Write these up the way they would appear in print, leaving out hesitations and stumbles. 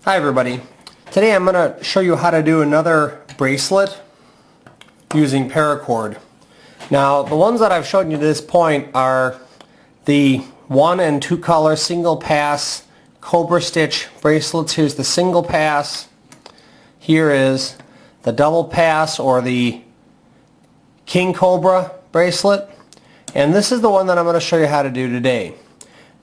Hi everybody. Today I'm going to show you how to do another bracelet using paracord. Now the ones that I've shown you to this point are the 1 and 2 color single pass cobra stitch bracelets. Here's the single pass. Here is the double pass or the king cobra bracelet. And this is the one that I'm going to show you how to do today.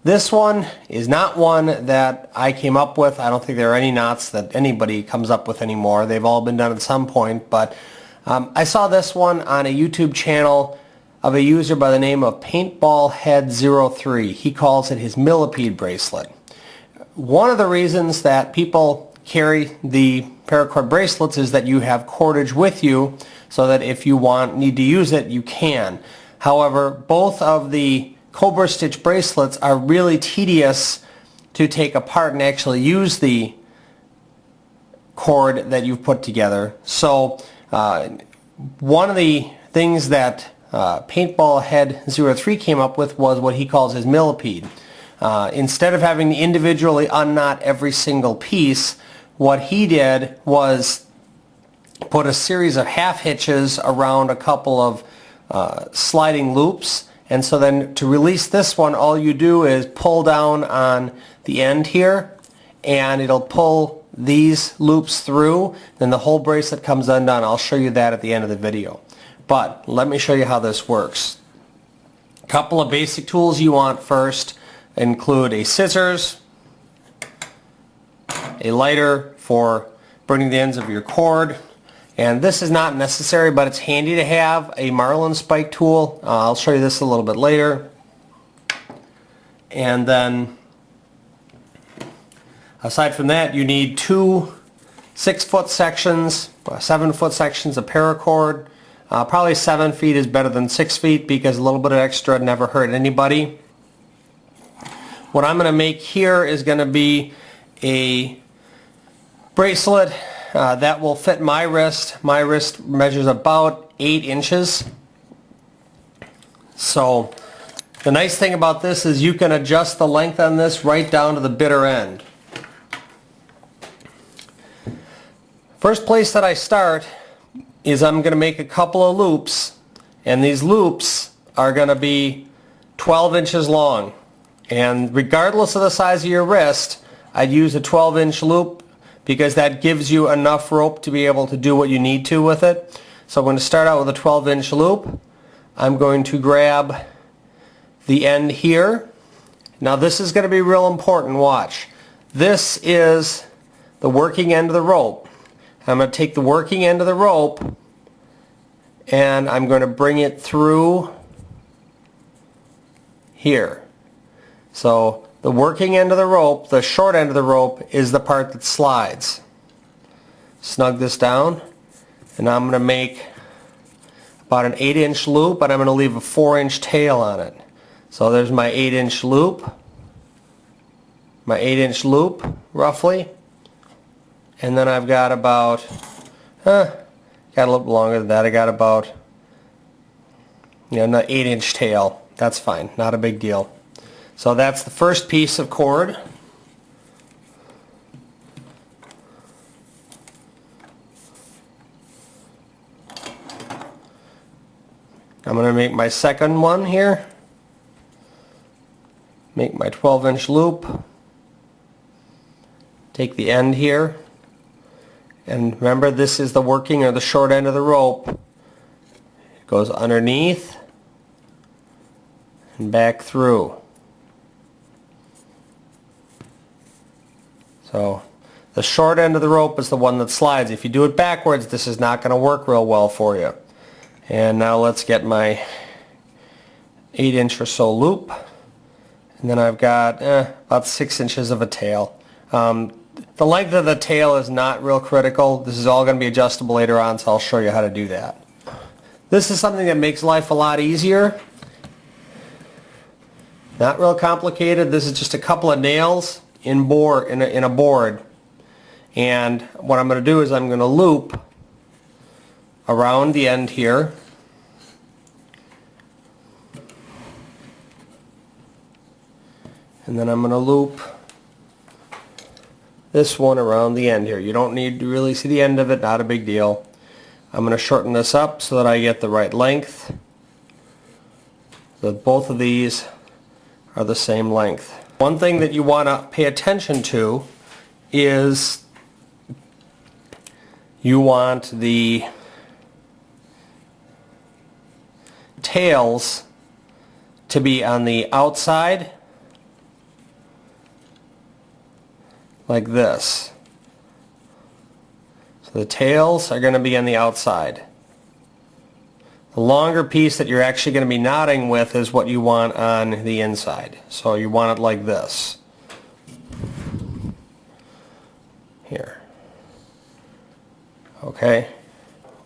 This one is not one that I came up with. I don't think there are any knots that anybody comes up with anymore. They've all been done at some point, but I saw this one on a YouTube channel of a user by the name of PaintballHead03. He calls it his Millipede bracelet. One of the reasons that people carry the paracord bracelets is that you have cordage with you so that if you need to use it, you can. However, both of the Cobra stitch bracelets are really tedious to take apart and actually use the cord that you've put together. So one of the things that PaintballHead03 came up with was what he calls his millipede. Instead of having to individually unknot every single piece, what he did was put a series of half hitches around a couple of sliding loops. And so then to release this one, all you do is pull down on the end here and it'll pull these loops through. Then the whole bracelet comes undone. I'll show you that at the end of the video. But let me show you how this works. A couple of basic tools you want first include a scissors, a lighter for burning the ends of your cord, and this is not necessary, but it's handy to have a marlin spike tool. I'll show you this a little bit later. And then aside from that, you need 2 6-foot sections, 7-foot sections of paracord. Probably 7 feet is better than 6 feet because a little bit of extra never hurt anybody. What I'm going to make here is going to be a bracelet that will fit my wrist. My wrist measures about 8 inches. So the nice thing about this is you can adjust the length on this right down to the bitter end. First place that I start is I'm going to make a couple of loops, and these loops are going to be 12 inches long. And regardless of the size of your wrist, I'd use a 12-inch loop because that gives you enough rope to be able to do what you need to with it. So I'm going to start out with a 12-inch loop. I'm going to grab the end here. Now this is going to be real important. Watch. This is the working end of the rope. I'm going to take the working end of the rope and I'm going to bring it through here. So the working end of the rope, the short end of the rope, is the part that slides. Snug this down, and I'm going to make about an 8-inch loop, and I'm going to leave a 4-inch tail on it. So there's my 8-inch loop, roughly, and then I've got about, got a little longer than that. I got about, an 8-inch tail. That's fine, not a big deal. So that's the first piece of cord. I'm going to make my second one here. Make my 12-inch loop. Take the end here. And remember, this is the working or the short end of the rope. It goes underneath and back through. So the short end of the rope is the one that slides. If you do it backwards, this is not going to work real well for you. And now let's get my 8-inch or so loop. And then I've got about 6 inches of a tail. The length of the tail is not real critical. This is all going to be adjustable later on, so I'll show you how to do that. This is something that makes life a lot easier. Not real complicated. This is just a couple of nails in a board, and what I'm going to do is I'm going to loop around the end here, and then I'm going to loop this one around the end here. You don't need to really see the end of it, not a big deal. I'm going to shorten this up so that I get the right length. So that both of these are the same length. One thing that you want to pay attention to is you want the tails to be on the outside like this. So the tails are going to be on the outside. The longer piece that you're actually going to be knotting with is what you want on the inside. So you want it like this. Here. Okay.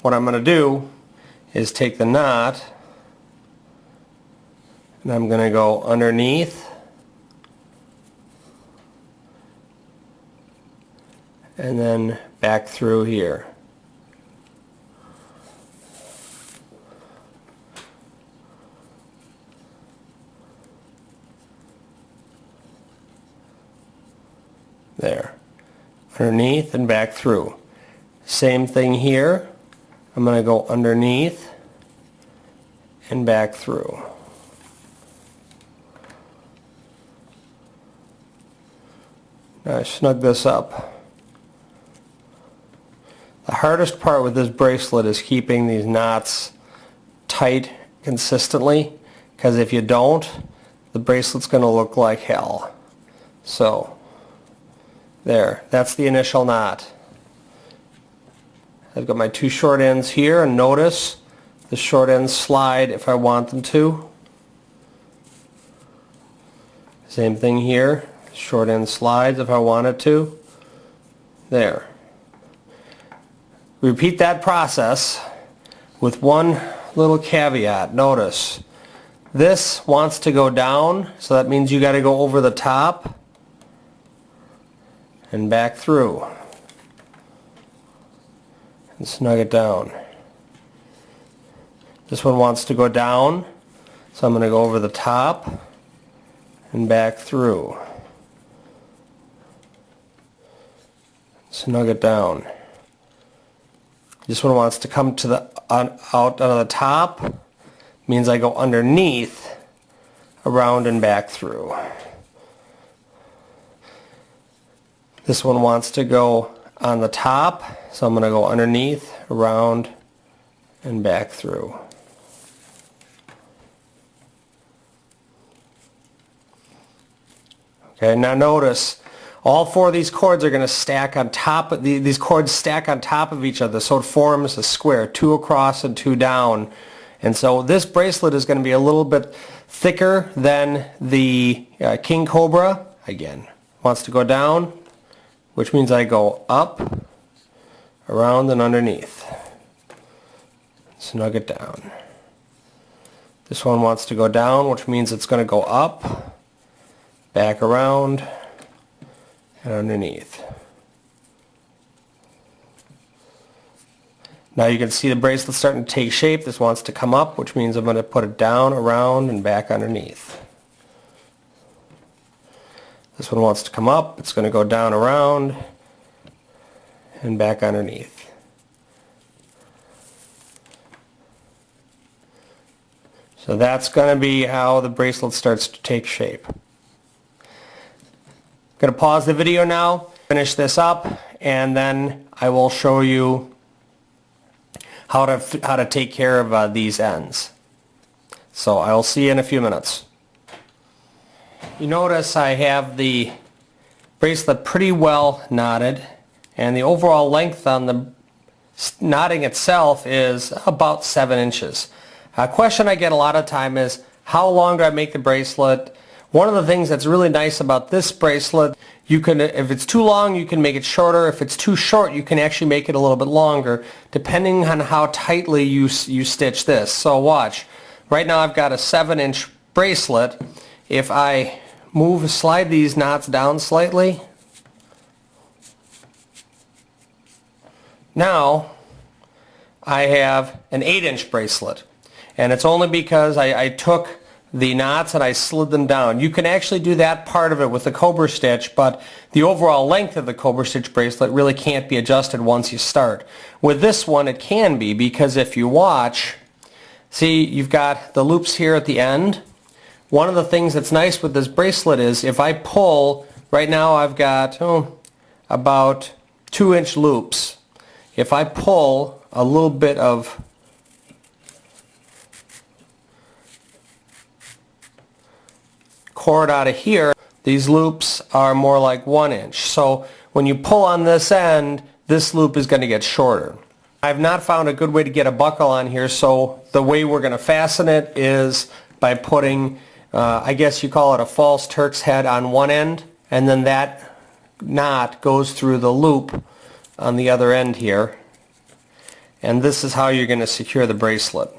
What I'm going to do is take the knot and I'm going to go underneath and then back through here. There. Underneath and back through. Same thing here. I'm going to go underneath and back through. Now I snug this up. The hardest part with this bracelet is keeping these knots tight consistently, because if you don't, the bracelet's going to look like hell. So, there, that's the initial knot. I've got my two short ends here, and notice the short ends slide if I want them to. Same thing here, short end slides if I want it to. There. Repeat that process with one little caveat. Notice, this wants to go down, so that means you got to go over the top and back through and snug it down. This one wants to go down, so I'm going to go over the top and back through. Snug it down. This one wants to come to the out on the top, means I go underneath, around and back through. This one wants to go on the top, so I'm going to go underneath, around and back through. Okay, now notice all four of these cords are going to stack on top of these cords stack on top of each other, so it forms a square, two across and two down. And so this bracelet is going to be a little bit thicker than the King Cobra. Again, wants to go down, which means I go up, around and underneath. Snug it down. This one wants to go down, which means it's going to go up, back around, and underneath. Now you can see the bracelet starting to take shape. This wants to come up, which means I'm going to put it down, around, and back underneath. This one wants to come up. It's going to go down, around, and back underneath. So that's going to be how the bracelet starts to take shape. I'm going to pause the video now, finish this up, and then I will show you how to take care of these ends. So I'll see you in a few minutes. You notice I have the bracelet pretty well knotted, and the overall length on the knotting itself is about 7 inches. A question I get a lot of time is, how long do I make the bracelet? One of the things that's really nice about this bracelet, you can, if it's too long, you can make it shorter. If it's too short, you can actually make it a little bit longer, depending on how tightly you stitch this. So watch. Right now I've got a 7-inch bracelet. If I slide these knots down slightly, now I have an 8-inch bracelet. And it's only because I took the knots and I slid them down. You can actually do that part of it with the Cobra stitch, but the overall length of the Cobra stitch bracelet really can't be adjusted once you start. With this one it can be, because if you watch, see, you've got the loops here at the end. One of the things that's nice with this bracelet is if I pull, right now I've got about 2-inch loops. If I pull a little bit of cord out of here, these loops are more like 1 inch. So when you pull on this end, this loop is going to get shorter. I've not found a good way to get a buckle on here, so the way we're going to fasten it is by putting, I guess you call it a false Turk's head on one end, and then that knot goes through the loop on the other end here. And this is how you're going to secure the bracelet.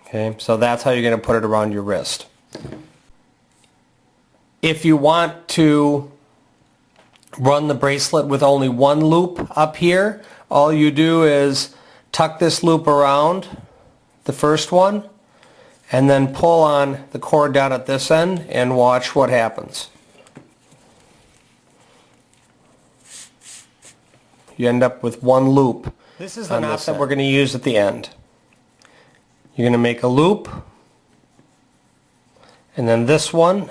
Okay, so that's how you're going to put it around your wrist. If you want to run the bracelet with only one loop up here, all you do is tuck this loop around the first one and then pull on the cord down at this end and watch what happens. You end up with one loop. This is the knot that we're going to use at the end. You're going to make a loop, and then this one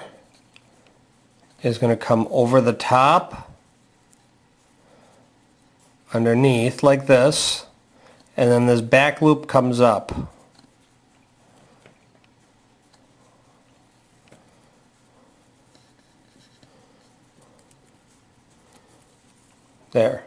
is going to come over the top, underneath like this, and then this back loop comes up. There.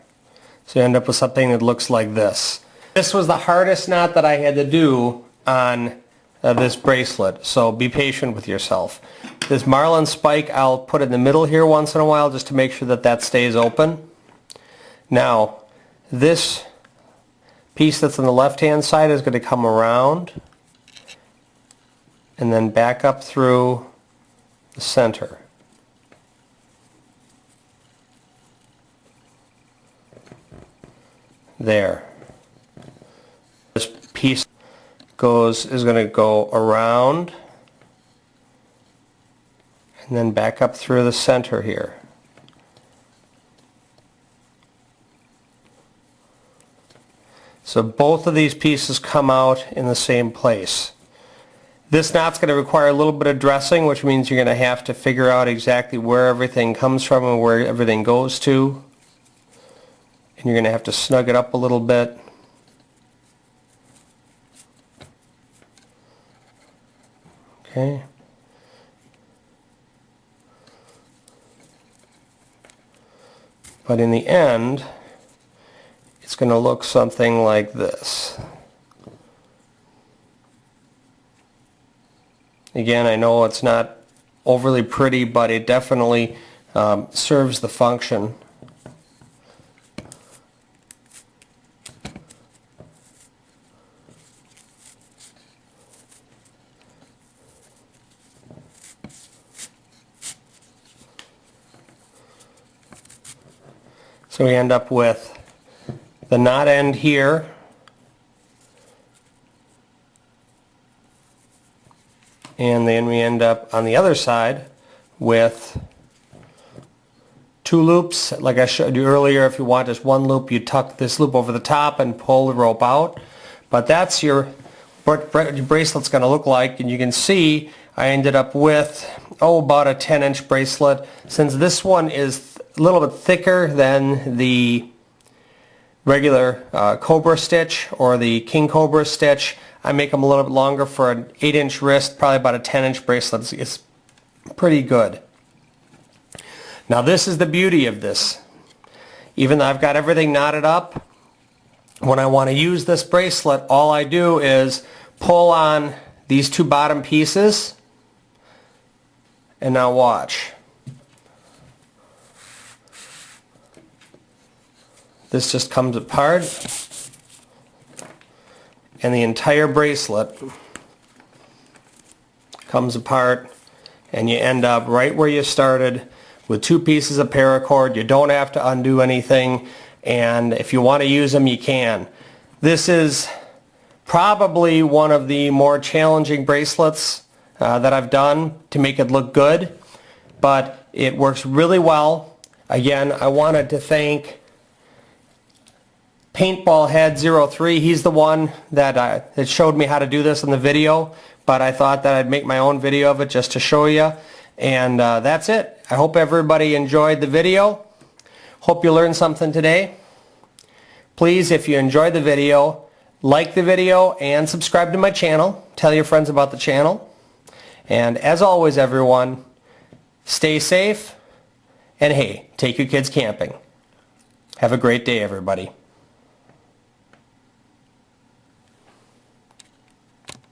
So you end up with something that looks like this. This was the hardest knot that I had to do on this bracelet, so be patient with yourself. This marlin spike I'll put in the middle here once in a while just to make sure that that stays open. Now this piece that's on the left hand side is going to come around and then back up through the center. There. This piece is going to go around and then back up through the center here. So both of these pieces come out in the same place. This knot's going to require a little bit of dressing, which means you're going to have to figure out exactly where everything comes from and where everything goes to. And you're going to have to snug it up a little bit. Okay. But in the end, it's going to look something like this. Again, I know it's not overly pretty, but it definitely serves the function. So we end up with the knot end here, and then we end up on the other side with two loops. Like I showed you earlier, if you want just one loop, you tuck this loop over the top and pull the rope out. But that's your bracelet's going to look like, and you can see I ended up with about a 10-inch bracelet. Since this one is a little bit thicker than the regular Cobra stitch or the King Cobra stitch, I make them a little bit longer for an 8-inch wrist, probably about a 10-inch bracelet. It's pretty good. Now this is the beauty of this. Even though I've got everything knotted up, when I want to use this bracelet, all I do is pull on these two bottom pieces, and now watch. This just comes apart, and the entire bracelet comes apart, and you end up right where you started with two pieces of paracord. You don't have to undo anything, and if you want to use them, you can. This is probably one of the more challenging bracelets that I've done to make it look good, but it works really well. Again, I wanted to thank Paintball Head 03. He's the one that showed me how to do this in the video, but I thought that I'd make my own video of it just to show you. And that's it. I hope everybody enjoyed the video. Hope you learned something today. Please, if you enjoyed the video, like the video and subscribe to my channel. Tell your friends about the channel. And as always, everyone, stay safe, and hey, take your kids camping. Have a great day, everybody.